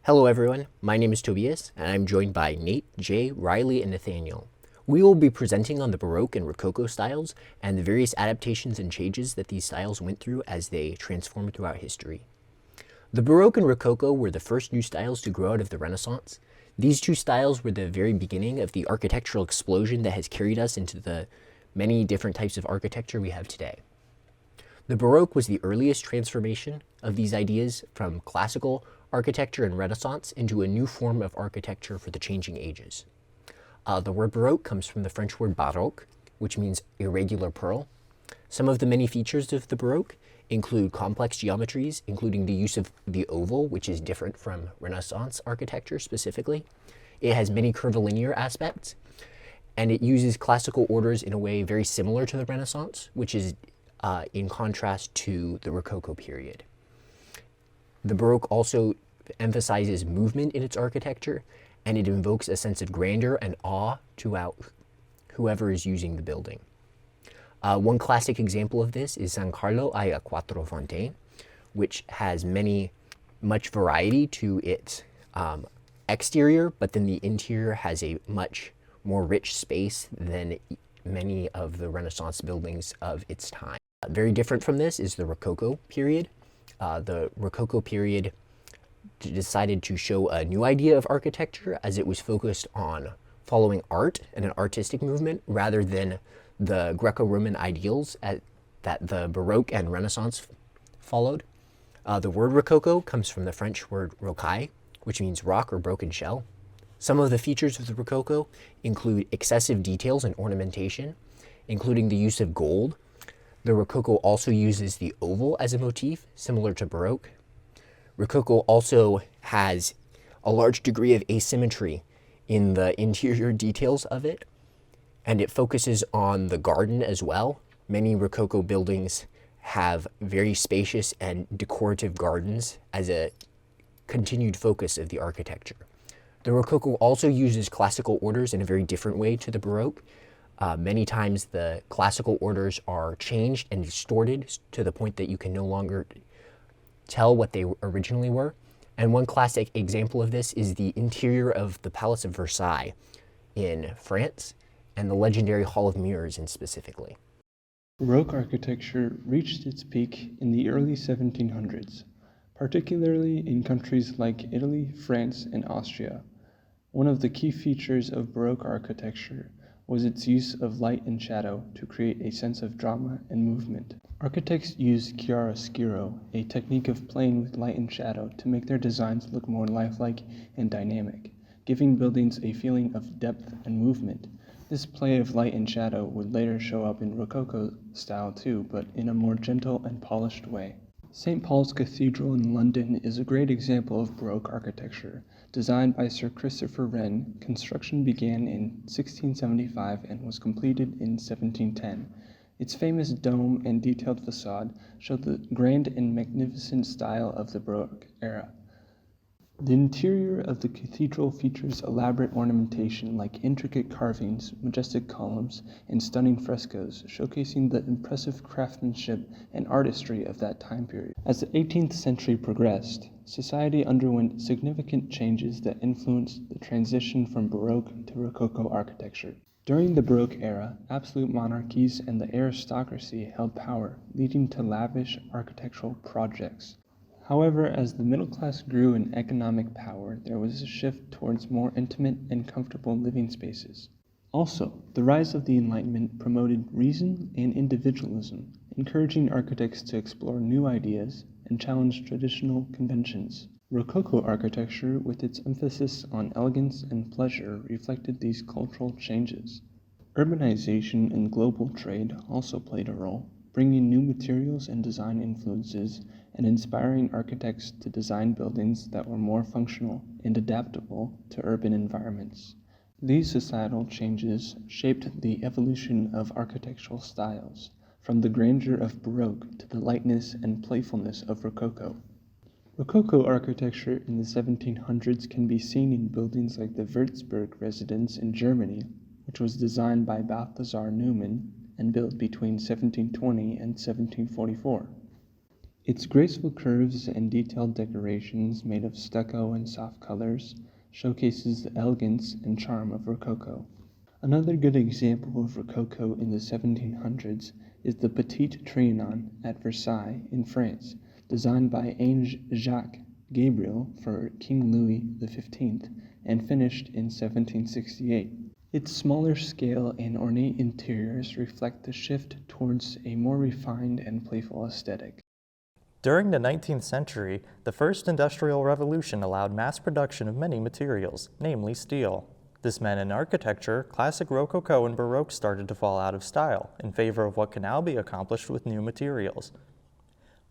Hello everyone, my name is Tobias, and I'm joined by Nate, Jay, Riley, and Nathaniel. We will be presenting on the Baroque and Rococo styles and the various adaptations and changes that these styles went through as they transformed throughout history. The Baroque and Rococo were the first new styles to grow out of the Renaissance. These two styles were the very beginning of the architectural explosion that has carried us into the many different types of architecture we have today. The Baroque was the earliest transformation of these ideas from classical architecture and Renaissance into a new form of architecture for the changing ages. The word Baroque comes from the French word baroque, which means irregular pearl. Some of the many features of the Baroque include complex geometries, including the use of the oval, which is different from Renaissance architecture specifically. It has many curvilinear aspects, and it uses classical orders in a way very similar to the Renaissance, which is in contrast to the Rococo period. The Baroque also emphasizes movement in its architecture, and it invokes a sense of grandeur and awe to whoever is using the building. One classic example of this is San Carlo a Quattro Fontane, which has much variety to its exterior, but then the interior has a much more rich space than many of the Renaissance buildings of its time. Very different from this is the Rococo period. The Rococo period decided to show a new idea of architecture as it was focused on following art and an artistic movement rather than the Greco-Roman ideals that the Baroque and Renaissance followed. The word Rococo comes from the French word rocaille, which means rock or broken shell. Some of the features of the Rococo include excessive details and ornamentation, including the use of gold. The Rococo also uses the oval as a motif, similar to Baroque. Rococo also has a large degree of asymmetry in the interior details of it, and it focuses on the garden as well. Many Rococo buildings have very spacious and decorative gardens as a continued focus of the architecture. The Rococo also uses classical orders in a very different way to the Baroque. Many times the classical orders are changed and distorted to the point that you can no longer tell what they originally were. And one classic example of this is the interior of the Palace of Versailles in France and the legendary Hall of Mirrors specifically. Baroque architecture reached its peak in the early 1700s, particularly in countries like Italy, France, and Austria. One of the key features of Baroque architecture was its use of light and shadow to create a sense of drama and movement. Architects used chiaroscuro, a technique of playing with light and shadow, to make their designs look more lifelike and dynamic, giving buildings a feeling of depth and movement. This play of light and shadow would later show up in Rococo style too, but in a more gentle and polished way. St. Paul's Cathedral in London is a great example of Baroque architecture. Designed by Sir Christopher Wren, construction began in 1675 and was completed in 1710. Its famous dome and detailed facade show the grand and magnificent style of the Baroque era. The interior of the cathedral features elaborate ornamentation like intricate carvings, majestic columns, and stunning frescoes, showcasing the impressive craftsmanship and artistry of that time period. As the 18th century progressed, society underwent significant changes that influenced the transition from Baroque to Rococo architecture. During the Baroque era, absolute monarchies and the aristocracy held power, leading to lavish architectural projects. However, as the middle class grew in economic power, there was a shift towards more intimate and comfortable living spaces. Also, the rise of the Enlightenment promoted reason and individualism, encouraging architects to explore new ideas and challenge traditional conventions. Rococo architecture, with its emphasis on elegance and pleasure, reflected these cultural changes. Urbanization and global trade also played a role, bringing new materials and design influences and inspiring architects to design buildings that were more functional and adaptable to urban environments. These societal changes shaped the evolution of architectural styles, from the grandeur of Baroque to the lightness and playfulness of Rococo. Rococo architecture in the 1700s can be seen in buildings like the Würzburg residence in Germany, which was designed by Balthasar Neumann and built between 1720 and 1744. Its graceful curves and detailed decorations made of stucco and soft colors showcases the elegance and charm of Rococo. Another good example of Rococo in the 1700s is the Petit Trianon at Versailles in France, designed by Ange Jacques Gabriel for King Louis XV and finished in 1768. Its smaller scale and ornate interiors reflect the shift towards a more refined and playful aesthetic. During the 19th century, the first industrial revolution allowed mass production of many materials, namely steel. This meant in architecture, classic Rococo and Baroque started to fall out of style in favor of what can now be accomplished with new materials.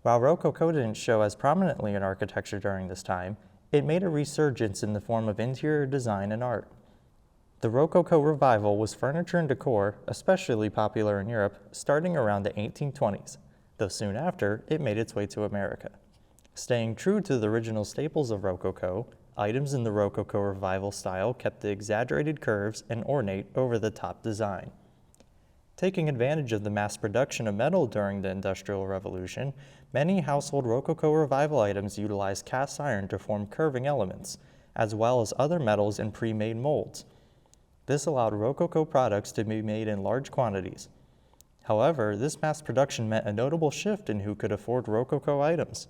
While Rococo didn't show as prominently in architecture during this time, it made a resurgence in the form of interior design and art. The Rococo revival was furniture and decor, especially popular in Europe, starting around the 1820s, though soon after, it made its way to America. Staying true to the original staples of Rococo, items in the Rococo revival style kept the exaggerated curves and ornate over-the-top design. Taking advantage of the mass production of metal during the Industrial Revolution, many household Rococo revival items utilized cast iron to form curving elements, as well as other metals in pre-made molds. This allowed Rococo products to be made in large quantities. However, this mass production meant a notable shift in who could afford Rococo items.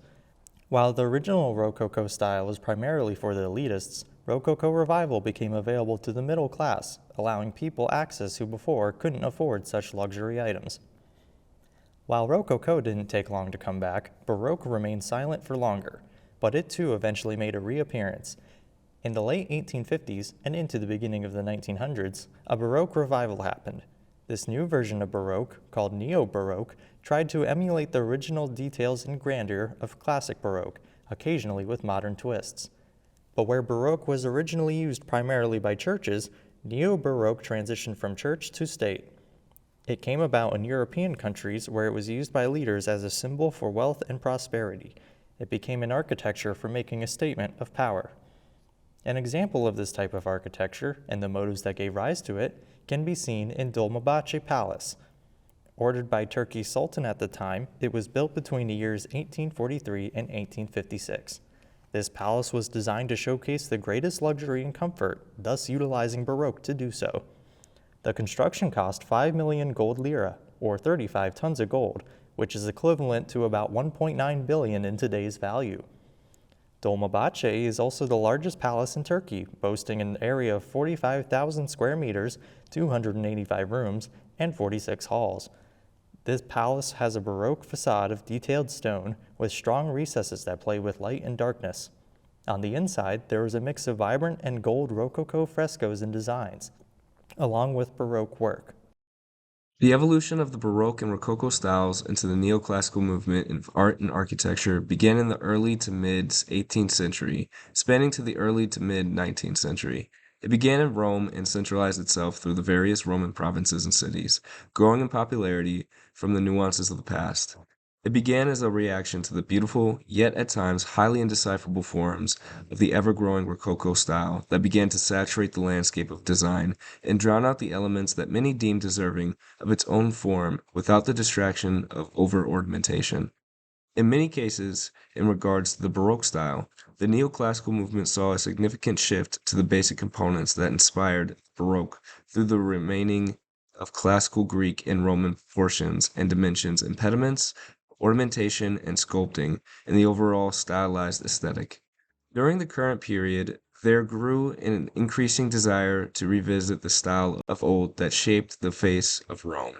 While the original Rococo style was primarily for the elitists, Rococo revival became available to the middle class, allowing people access who before couldn't afford such luxury items. While Rococo didn't take long to come back, Baroque remained silent for longer, but it too eventually made a reappearance. In the late 1850s and into the beginning of the 1900s, a Baroque revival happened. This new version of Baroque, called Neo-Baroque, tried to emulate the original details and grandeur of classic Baroque, occasionally with modern twists. But where Baroque was originally used primarily by churches, Neo-Baroque transitioned from church to state. It came about in European countries where it was used by leaders as a symbol for wealth and prosperity. It became an architecture for making a statement of power. An example of this type of architecture, and the motives that gave rise to it, can be seen in Dolmabahce Palace. Ordered by Turkey's Sultan at the time, it was built between the years 1843 and 1856. This palace was designed to showcase the greatest luxury and comfort, thus utilizing Baroque to do so. The construction cost 5 million gold lira, or 35 tons of gold, which is equivalent to about 1.9 billion in today's value. Dolmabahce is also the largest palace in Turkey, boasting an area of 45,000 square meters, 285 rooms, and 46 halls. This palace has a Baroque facade of detailed stone with strong recesses that play with light and darkness. On the inside, there is a mix of vibrant and gold Rococo frescoes and designs, along with Baroque work. The evolution of the Baroque and Rococo styles into the neoclassical movement in art and architecture began in the early to mid-18th century, spanning to the early to mid-19th century. It began in Rome and centralized itself through the various Roman provinces and cities, growing in popularity from the nuances of the past. It began as a reaction to the beautiful, yet at times highly indecipherable forms of the ever-growing Rococo style that began to saturate the landscape of design and drown out the elements that many deemed deserving of its own form without the distraction of over-ornamentation. In many cases, in regards to the Baroque style, the neoclassical movement saw a significant shift to the basic components that inspired Baroque through the remaining of classical Greek and Roman proportions and dimensions, impediments, ornamentation, and sculpting in the overall stylized aesthetic. During the current period, there grew an increasing desire to revisit the style of old that shaped the face of Rome.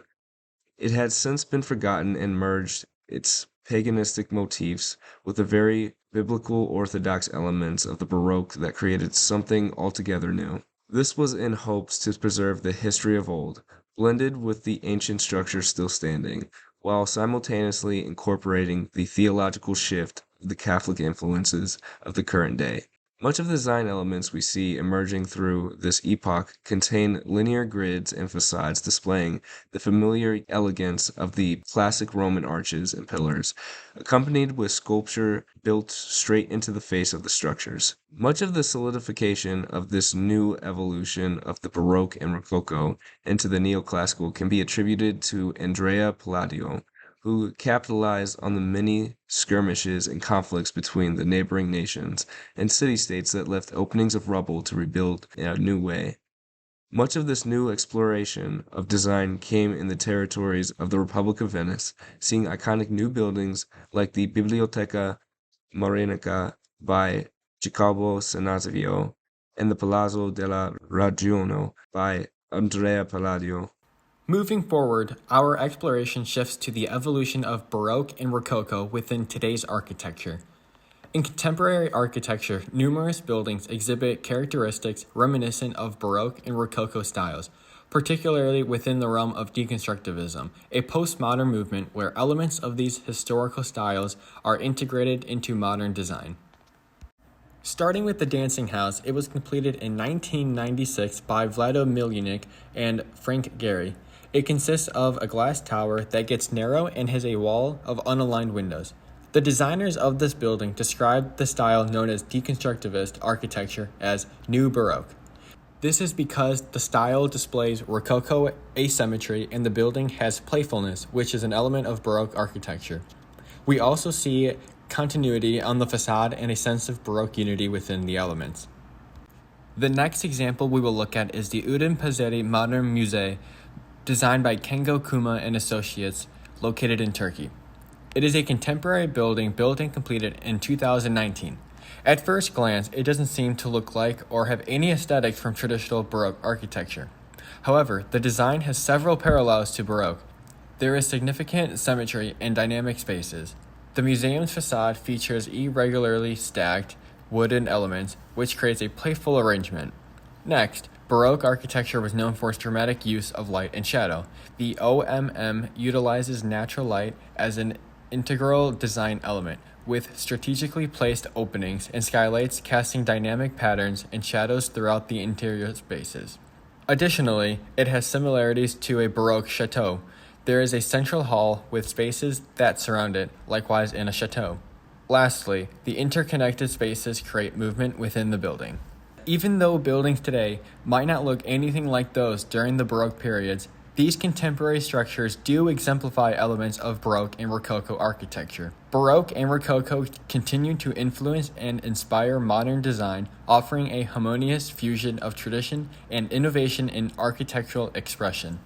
It had since been forgotten and merged its paganistic motifs with the very biblical orthodox elements of the Baroque that created something altogether new. This was in hopes to preserve the history of old, blended with the ancient structure still standing, while simultaneously incorporating the theological shift of the Catholic influences of the current day. Much of the design elements we see emerging through this epoch contain linear grids and facades displaying the familiar elegance of the classic Roman arches and pillars, accompanied with sculpture built straight into the face of the structures. Much of the solidification of this new evolution of the Baroque and Rococo into the neoclassical can be attributed to Andrea Palladio, who capitalized on the many skirmishes and conflicts between the neighboring nations and city-states that left openings of rubble to rebuild in a new way. Much of this new exploration of design came in the territories of the Republic of Venice, seeing iconic new buildings like the Biblioteca Marinica by Jacopo Sanazio and the Palazzo della Ragione by Andrea Palladio. Moving forward, our exploration shifts to the evolution of Baroque and Rococo within today's architecture. In contemporary architecture, numerous buildings exhibit characteristics reminiscent of Baroque and Rococo styles, particularly within the realm of deconstructivism, a postmodern movement where elements of these historical styles are integrated into modern design. Starting with the Dancing House, it was completed in 1996 by Vlado Milunic and Frank Gehry. It consists of a glass tower that gets narrow and has a wall of unaligned windows. The designers of this building described the style known as deconstructivist architecture as New Baroque. This is because the style displays Rococo asymmetry and the building has playfulness, which is an element of Baroque architecture. We also see continuity on the facade and a sense of Baroque unity within the elements. The next example we will look at is the Udin Pazeri Modern Musée, designed by Kengo Kuma and Associates, located in Turkey. It is a contemporary building built and completed in 2019. At first glance, it doesn't seem to look like or have any aesthetics from traditional Baroque architecture. However, the design has several parallels to Baroque. There is significant symmetry and dynamic spaces. The museum's facade features irregularly stacked wooden elements, which creates a playful arrangement. Next, Baroque architecture was known for its dramatic use of light and shadow. The OMM utilizes natural light as an integral design element, with strategically placed openings and skylights casting dynamic patterns and shadows throughout the interior spaces. Additionally, it has similarities to a Baroque chateau. There is a central hall with spaces that surround it, likewise in a chateau. Lastly, the interconnected spaces create movement within the building. Even though buildings today might not look anything like those during the Baroque periods, these contemporary structures do exemplify elements of Baroque and Rococo architecture. Baroque and Rococo continue to influence and inspire modern design, offering a harmonious fusion of tradition and innovation in architectural expression.